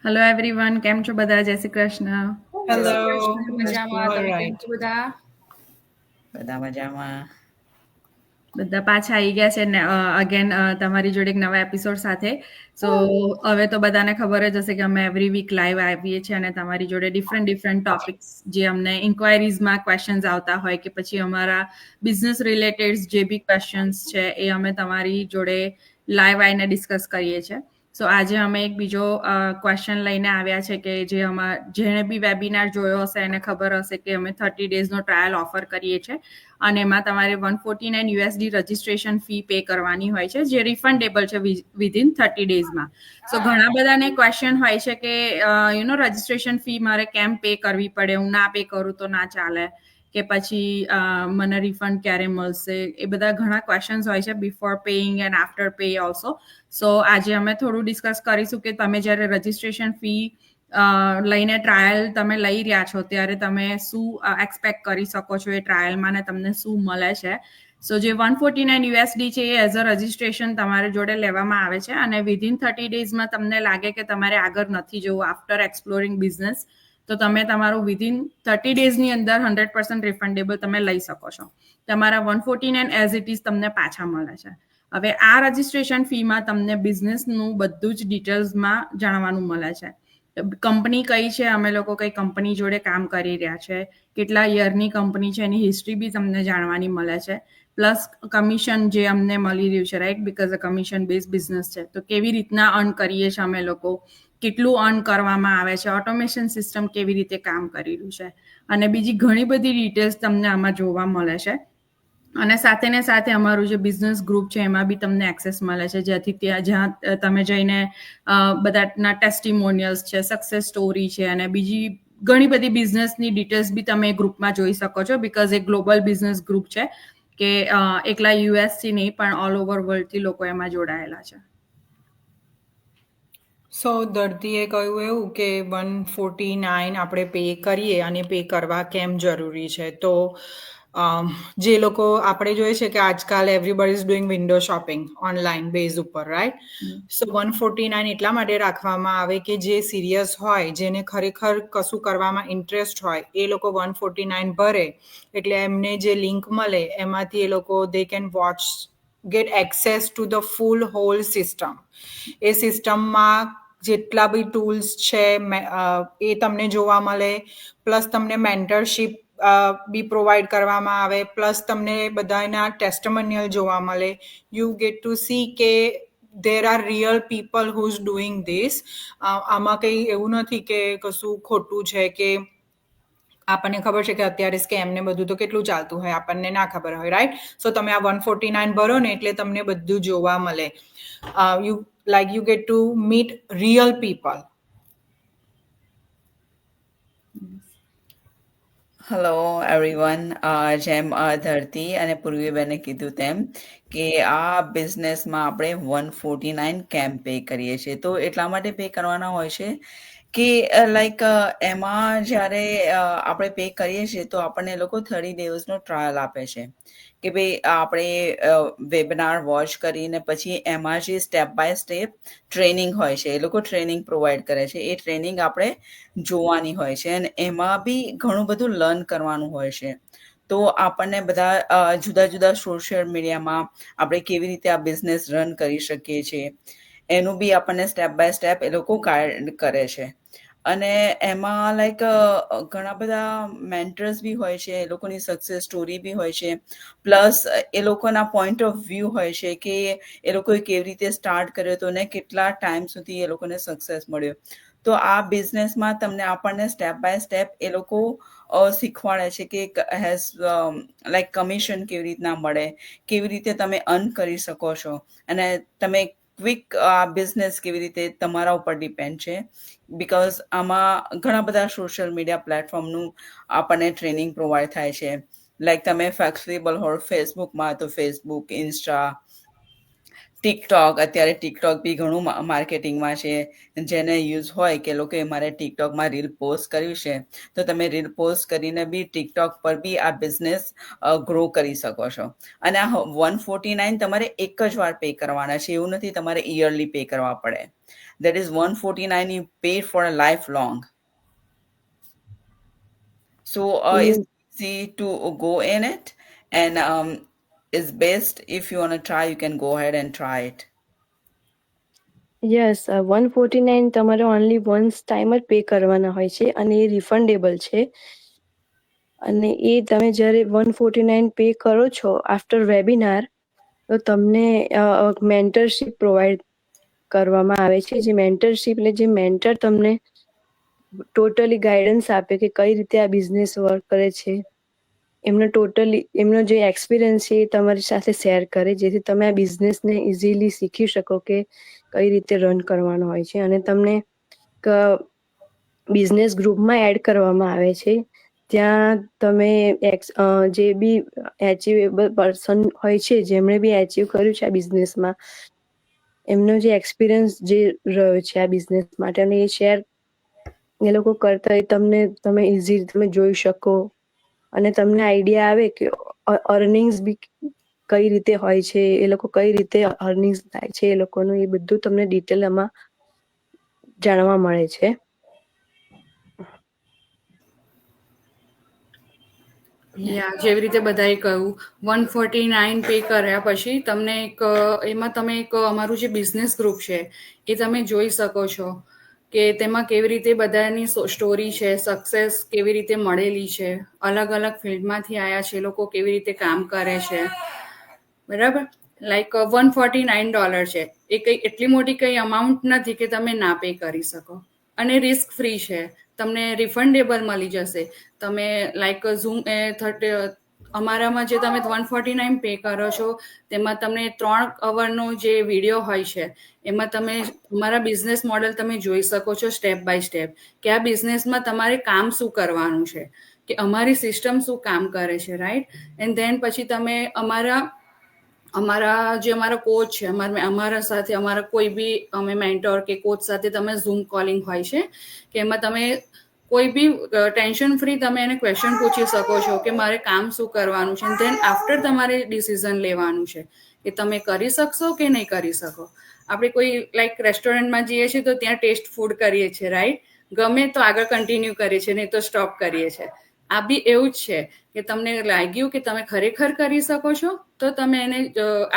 Hello everyone, કેમ છો બધા? જય શ્રી કૃષ્ણ. જય શ્રી હેલો કૃષ્ણ, મજામાં. તમે કેમ ઓલરાઈટ છો બધા? બધા મજામાં. બધા પાછા આવી ગયા છે ને અગેન તમારી જોડે એક નવા એપિસોડ સાથે. સો હવે તો બધાને ખબર જ હશે કે અમે એવરી વીક લાઈવ આવીએ છીએ અને તમારી જોડે ડિફરન્ટ ટોપિક્સ જે અમને ઇન્ક્વાયરીઝમાં ક્વેશ્ચન્સ આવતા હોય કે પછી અમારા બિઝનેસ રિલેટેડ જે બી ક્વેશ્ચન્સ છે એ અમે તમારી જોડે લાઈવ આવીને ડિસ્કસ કરીએ છીએ. સો આજે અમે એક બીજો ક્વેશ્ચન લઈને આવ્યા છે કે જેણે બી વેબિનાર જોયો હશે એને ખબર હશે કે અમે 30 ડેઝનો ટ્રાયલ ઓફર કરીએ છીએ અને એમાં તમારે $149 રજિસ્ટ્રેશન ફી પે કરવાની હોય છે જે રિફંડેબલ છે વિધિન 30 ડેઝમાં. સો ઘણા બધાને ક્વેશ્ચન હોય છે કે રજિસ્ટ્રેશન ફી મારે કેમ પે કરવી પડે, હું ના પે કરું તો ના ચાલે કે પછી મને રિફંડ ક્યારે મળશે, એ બધા ઘણા ક્વેશ્ચન્સ હોય છે before paying and after pay also. So આજે અમે થોડું ડિસ્કસ કરીશું કે તમે જ્યારે રજિસ્ટ્રેશન ફી લઈને ટ્રાયલ તમે લઈ રહ્યા છો ત્યારે તમે શું એક્સપેક્ટ કરી શકો છો એ ટ્રાયલમાં ને તમને શું મળે છે. સો જે $149 છે એ એઝ અ રજિસ્ટ્રેશન તમારી જોડે લેવામાં આવે છે અને વિધિન 30 ડેઝમાં તમને લાગે કે તમારે આગળ નથી જવું આફ્ટર એક્સપ્લોરિંગ બિઝનેસ, તો તમે તમારું વિધિન 30 ડેઝની અંદર 100% રિફંડેબલ તમે લઈ શકો છો. તમારા 149 એઝ ઇટ ઇઝ તમને પાછા મળે છે. હવે આ રજિસ્ટ્રેશન ફીમાં તમને બિઝનેસનું બધું જ ડિટેલ્સમાં જાણવાનું મળે છે. કંપની કઈ છે, અમે લોકો કઈ કંપની જોડે કામ કરી રહ્યા છે, કેટલા યરની કંપની છે એની હિસ્ટ્રી બી તમને જાણવાની મળે છે. પ્લસ કમિશન જે અમને મળી રહ્યું છે, right, because a commission base business છે, તો કેવી રીતના અર્ન કરીએ છીએ અમે લોકો, કેટલું અર્ન કરવામાં આવે છે, ઓટોમેશન સિસ્ટમ કેવી રીતે કામ કરી રહ્યું છે અને બીજી ઘણી બધી ડિટેલ્સ તમને આમાં જોવા મળે છે. અને સાથે ને સાથે અમારું જે બિઝનેસ ગ્રુપ છે એમાં બી તમને એક્સેસ મળે છે જ્યાં તમે જઈને બધાના ટેસ્ટિમોનિયલ્સ છે, સક્સેસ સ્ટોરી છે અને બીજી ઘણી બધી બિઝનેસની ડિટેલ્સ બી તમે ગ્રુપમાં જોઈ શકો છો because A global business group છે કે એકલા યુએસથી નહીં પણ ઓલ ઓવર વર્લ્ડથી લોકો એમાં જોડાયેલા છે. સો ધરતીએ કહ્યું એવું કે 149 આપણે પે કરીએ અને પે કરવા કેમ જરૂરી છે. તો જે લોકો આપણે જોઈએ છે કે આજકાલ everybody is doing window shopping online base ઉપર, રાઈટ. સો 149 એટલા માટે રાખવામાં આવે કે જે સિરિયસ હોય, જેને ખરેખર કશું કરવામાં ઇન્ટરેસ્ટ હોય, એ લોકો 149 ભરે એટલે એમને જે લિંક મળે એમાંથી એ લોકો they can watch get access to the full whole system. એ સિસ્ટમમાં જેટલા બી ટૂલ્સ છે એ તમને જોવા મળે, પ્લસ તમને મેન્ટરશીપ બી પ્રોવાઈડ કરવામાં આવે, પ્લસ તમને બધાના ટેસ્ટમોનિયલ જોવા મળે. યુ ગેટ ટુ સી કે there are real people who's doing this. આમાં કંઈ એવું નથી કે કશું ખોટું છે કે આપણને ખબર છે કે અત્યારે સ્કેમ ને બધું તો કેટલું ચાલતું હોય આપણને ના ખબર હોય, રાઈટ. સો તમે આ 149 ભરો ને એટલે તમને બધું જોવા મળે. you get to meet real people. Hello everyone, જેમ ધરતી અને પૂર્વીબેને કીધું તેમ કે આ બિઝનેસમાં આપણે 149 કેમ પે કરીએ છીએ, તો એટલા માટે પે કરવાના હોય છે કે લાઈક એમાં જ્યારે આપણે પે કરીએ છીએ તો આપણને એ લોકો 30 ડેઝનો ટ્રાયલ આપે છે કે ભાઈ આપણે વેબિનાર વોચ કરીને પછી એમાં જે સ્ટેપ બાય સ્ટેપ ટ્રેનિંગ હોય છે, એ લોકો ટ્રેનિંગ પ્રોવાઈડ કરે છે, એ ટ્રેનિંગ આપણે જોવાની હોય છે અને એમાં બી ઘણું બધું લર્ન કરવાનું હોય છે. તો આપણને બધા જુદા જુદા સોશિયલ મીડિયામાં આપણે કેવી રીતે આ બિઝનેસ રન કરી શકીએ છીએ એનું બી આપણને સ્ટેપ બાય સ્ટેપ એ લોકો ગાઈડ કરે છે. અને એમાં લાઈક ઘણા બધા મેન્ટર્સ બી હોય છે, એ લોકોની સક્સેસ સ્ટોરી બી હોય છે, પ્લસ એ લોકોના પોઈન્ટ ઓફ વ્યૂ હોય છે કે એ લોકોએ કેવી રીતે સ્ટાર્ટ કર્યો હતો ને કેટલા ટાઈમ સુધી એ લોકોને સક્સેસ મળ્યો. તો આ બિઝનેસમાં તમને આપણને સ્ટેપ બાય સ્ટેપ એ લોકો શીખવાડે છે કે હેઝ લાઈક કમિશન કેવી રીતના મળે, કેવી રીતે તમે અર્ન કરી શકો છો અને તમે ક્વિક આ બિઝનેસ કેવી રીતે તમારા ઉપર ડિપેન્ડ છે. બીકોઝ આમાં ઘણા બધા સોશિયલ મીડિયા પ્લેટફોર્મનું આપણને ટ્રેનિંગ પ્રોવાઈડ થાય છે. લાઈક તમે ફ્લેક્સિબલ હો ફેસબુકમાં તો ફેસબુક, ઇન્સ્ટા, ટિકટોક, અત્યારે ટિકટોક બી ઘણું માર્કેટિંગમાં છે. જેને યુઝ હોય કે લોકો મારે ટિકટોકમાં રીલ પોસ્ટ કર્યું છે, તો તમે રીલ પોસ્ટ કરીને બી ટિકટોક પર બી આ બિઝનેસ ગ્રો કરી શકો છો. અને આ 149 તમારે એક જ વાર પે કરવાના છે, એવું નથી તમારે યરલી પે કરવા પડે. That is 149 you pay for a lifelong. So it's easy to go in it, and it's best if you want to try, you can go ahead and try it. Yes 149 તમારે only once time જ pay કરવાના હોય છે અને એ refundable છે. અને એ તમે જ્યારે 149 પે કરો છો આફ્ટર વેબિનાર, તો તમને મેન્ટરશીપ પ્રોવાઈડ કરવામાં આવે છે. જે મેન્ટરશીપ એટલે જે મેન્ટર તમને ટોટલી ગાઈડન્સ આપે કે કઈ રીતે આ બિઝનેસ વર્ક કરે છે. એમનો જે એક્સપિરિયન્સ છે એ તમારી સાથે શેર કરે, જેથી તમે આ બિઝનેસને ઇઝીલી શીખી શકો કે કઈ રીતે રન કરવાનો હોય છે. અને તમને બિઝનેસ ગ્રુપમાં એડ કરવામાં આવે છે. ત્યાં તમે જે બી એચિવેબલ પર્સન હોય છે, જેમણે બી એચિવ કર્યું છે આ બિઝનેસમાં, એમનો જે એક્સપિરિયન્સ જે રહ્યો છે આ બિઝનેસ માટે, અને એ શેર એ લોકો કરતા હોય તમે ઇઝીલી તમે જોઈ શકો અને તમને આઈડિયા આવે કે અર્નિંગ્સ બી કઈ રીતે હોય છે, એ લોકો કઈ રીતે અર્નિંગ્સ થાય છે એ લોકોનું, એ બધું તમને ડિટેલ આમાં જાણવા મળે છે. જેવી રીતે બધાએ કહ્યું, 149 પે કર્યા પછી તમને એમાં તમે અમારું જે બિઝનેસ ગ્રુપ છે એ તમે જોઈ શકો છો કે તેમાં કેવી રીતે બધાની સ્ટોરી છે, સક્સેસ કેવી રીતે મળેલી છે, અલગ અલગ ફિલ્ડમાંથી આવ્યા છે લોકો, કેવી રીતે કામ કરે છે. બરાબર, લાઈક $149 છે, એ કંઈ એટલી મોટી કંઈ અમાઉન્ટ નથી કે તમે ના પે કરી શકો. અને રિસ્ક ફ્રી છે, તમને રિફંડેબલ મળી જશે. તમે લાઈક ઝૂમ અમારામાં જે તમે 149 પે કરો છો તેમાં તમને 3 અવરનો જે વિડીયો હોય છે એમાં તમે અમારા બિઝનેસ મોડેલ તમે જોઈ શકો છો સ્ટેપ બાય સ્ટેપ, કે આ બિઝનેસમાં તમારે કામ શું કરવાનું છે, કે અમારી સિસ્ટમ શું કામ કરે છે, રાઈટ. એન્ડ ધેન પછી તમે અમારા કોચ છે, અમારા સાથે અમારા કોઈ બી અમે મેન્ટોર કે કોચ સાથે તમે ઝૂમ કોલિંગ હોય છે, કે એમાં તમે કોઈ બી ટેન્શન ફ્રી તમે એને ક્વેશ્ચન પૂછી શકો છો કે મારે કામ શું કરવાનું છે. ધેન આફ્ટર તમારે ડિસિઝન લેવાનું છે કે તમે કરી શકશો કે નહીં કરી શકો. આપણે કોઈ લાઈક રેસ્ટોરન્ટમાં જઈએ છીએ તો ત્યાં ટેસ્ટ ફૂડ કરીએ છીએ, રાઈટ. ગમે તો આગળ કન્ટિન્યુ કરીએ છીએ, નહીં તો સ્ટોપ કરીએ છીએ. આ બી એવું જ છે કે તમને લાગ્યું કે તમે ખરેખર કરી શકો છો તો તમે એને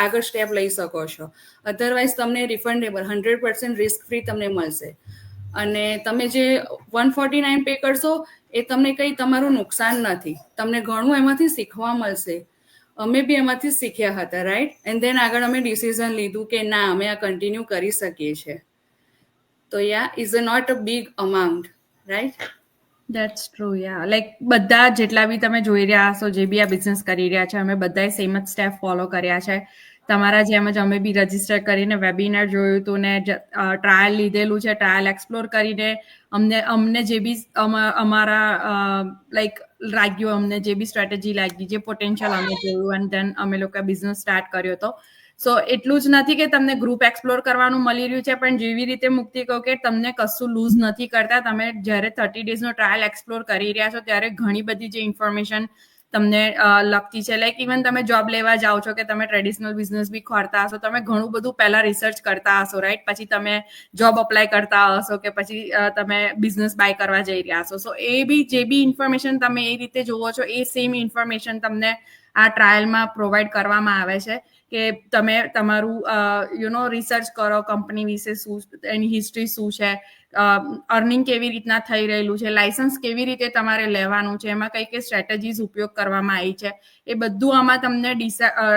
આગળ સ્ટેપ લઈ શકો છો. અધરવાઇઝ તમને રિફંડેબલ 100% રિસ્ક ફ્રી તમને મળશે. અને તમે જે 149 પે કરશો એ તમને કંઈ તમારું નુકસાન નથી, તમને ઘણું એમાંથી શીખવા મળશે. અમે બી એમાંથી શીખ્યા હતા, રાઈટ. એન્ડ ધેન આગળ અમે ડિસિઝન લીધું કે ના, અમે આ કન્ટિન્યુ કરી શકીએ છીએ. તો yeah is not a big amount, right. That's true. Yeah, like બધા જેટલા બી તમે જોઈ રહ્યા હશો, જે બી આ બિઝનેસ કરી રહ્યા છે, અમે બધાએ સેમ જ સ્ટેપ ફોલો કર્યા છે. તમારા જેમ જ અમે બી રજીસ્ટર કરીને વેબિનાર જોયું હતું ને ટ્રાયલ લીધેલું છે. ટ્રાયલ એક્સપ્લોર કરીને અમને જે બી અમારા લાઈક લાગ્યું, અમને જે બી સ્ટ્રેટેજી લાગી, જે પોટેન્શિયલ અમે જોયું, એન્ડ ધેન અમે લોકો બિઝનેસ સ્ટાર્ટ કર્યો હતો. સો એટલું જ નથી કે તમને ગ્રુપ એક્સપ્લોર કરવાનું મળી રહ્યું છે, પણ જેવી રીતે મુક્તિ કહો કે તમને કશું લૂઝ નથી કરતા. તમે જ્યારે 30 ડેઝનો ટ્રાયલ એક્સપ્લોર કરી રહ્યા છો ત્યારે ઘણી બધી જે ઇન્ફોર્મેશન તમને લગતી છે, લાઈક ઇવન તમે જોબ લેવા જાઓ છો કે તમે ટ્રેડિશનલ બિઝનેસ બી ખોરતા હશો, તમે ઘણું બધું પહેલા રિસર્ચ કરતા હશો, રાઈટ. પછી તમે જોબ અપ્લાય કરતા હશો કે પછી તમે બિઝનેસ બાય કરવા જઈ રહ્યા હશો. સો એ બી જે બી ઇન્ફોર્મેશન તમે એ રીતે જોવો છો, એ સેમ ઇન્ફોર્મેશન તમને આ ટ્રાયલમાં પ્રોવાઈડ કરવામાં આવે છે. કે તમે તમારું રિસર્ચ કરો, કંપની વિશે શું, એની હિસ્ટ્રી શું છે, અર્નિંગ કેવી રીતના થઈ રહેલું છે, લાયસન્સ કેવી રીતે તમારે લેવાનું છે, એમાં કઈ કઈ સ્ટ્રેટેજીસ ઉપયોગ કરવામાં આવી છે, એ બધું આમાં તમને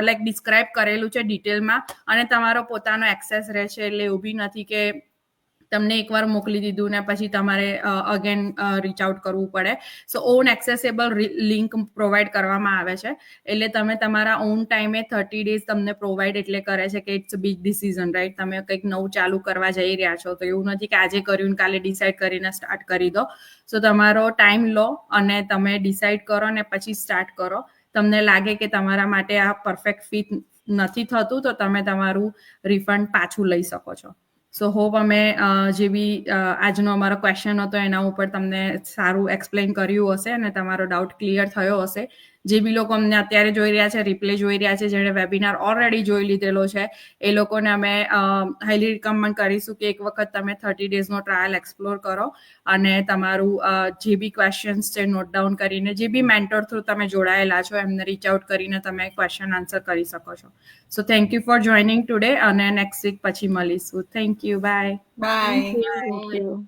લાઈક ડિસ્ક્રાઇબ કરેલું છે ડિટેલમાં. અને તમારો પોતાનો એક્સેસ રહે છે, એટલે એવું બી નથી કે તમને એકવાર મોકલી દીધું ને પછી તમારે અગેન રીચ આઉટ કરવું પડે. So on accessible link provide કરવામાં આવે છે, એટલે તમે તમારા ઓન ટાઈમે 30 ડેઝ તમને પ્રોવાઈડ એટલે કરે છે કે it's a big decision, right. તમે કંઈક નવું ચાલુ કરવા જઈ રહ્યા છો તો એવું નથી કે આજે કર્યું કાલે ડિસાઇડ કરીને સ્ટાર્ટ કરી દો. સો તમારો ટાઈમ લો અને તમે ડિસાઇડ કરો ને પછી સ્ટાર્ટ કરો. તમને લાગે કે તમારા માટે આ પરફેક્ટ નથી થતું તો તમે તમારું રિફંડ પાછું લઈ શકો છો. સો હોપ અમે જે બી આજનો અમારો ક્વેશ્ચન હતો એના ઉપર તમને સારું એક્સપ્લેન કર્યું હશે અને તમારો ડાઉટ ક્લિયર થયો હશે. જે બી લોકો અમને અત્યારે જોઈ રહ્યા છે, રિપ્લે જોઈ રહ્યા છે, જેણે વેબિનાર ઓલરેડી જોઈ લીધેલો છે, એ લોકોને અમે હાઈલી રિકમેન્ડ કરીશું કે એક વખત તમે 30 ડેઝનો ટ્રાયલ એક્સપ્લોર કરો અને તમારું જે બી ક્વેશ્ચન્સ છે નોટ ડાઉન કરીને, જે બી મેન્ટર થ્રુ તમે જોડાયેલા છો એમને રીચ આઉટ કરીને તમે ક્વેશ્ચન આન્સર કરી શકો છો. So thank you for joining today અને નેક્સ્ટ વીક પછી મળીશું. Thank you. Bye. Bye. Thank you.